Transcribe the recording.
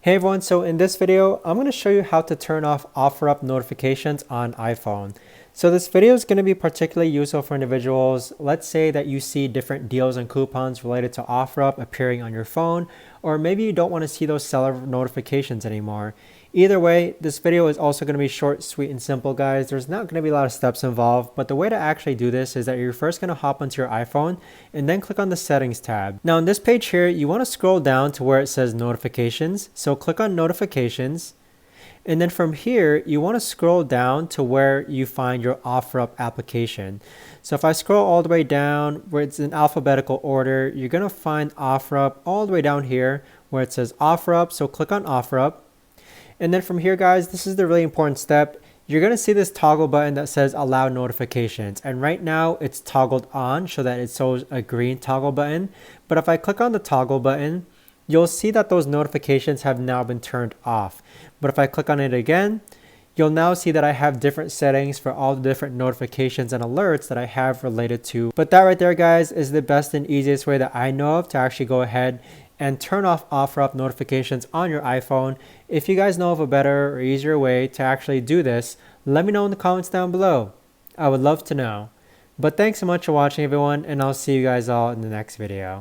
Hey everyone, so in this video, I'm going to show you how to turn off OfferUp notifications on iPhone. So this video is going to be particularly useful for individuals. Let's say that you see different deals and coupons related to OfferUp appearing on your phone, or maybe you don't want to see those seller notifications anymore. Either way, this video is also going to be short, sweet, and simple, guys. There's not going to be a lot of steps involved, but the way to actually do this is that you're first going to hop onto your iPhone and then click on the settings tab. Now on this page here, you want to scroll down to where it says notifications. So click on notifications. And then from here, you want to scroll down to where you find your OfferUp application. So if I scroll all the way down where it's in alphabetical order, you're going to find OfferUp all the way down here where it says OfferUp. So click on OfferUp. And then from here, guys, this is the really important step. You're going to see this toggle button that says allow notifications. And right now it's toggled on so that it shows a green toggle button. But if I click on the toggle button, you'll see that those notifications have now been turned off. But if I click on it again, you'll now see that I have different settings for all the different notifications and alerts that I have related to. But that right there, guys, is the best and easiest way that I know of to actually go ahead and turn off OfferUp notifications on your iPhone. If you guys know of a better or easier way to actually do this, let me know in the comments down below. I would love to know. But thanks so much for watching, everyone, and I'll see you guys all in the next video.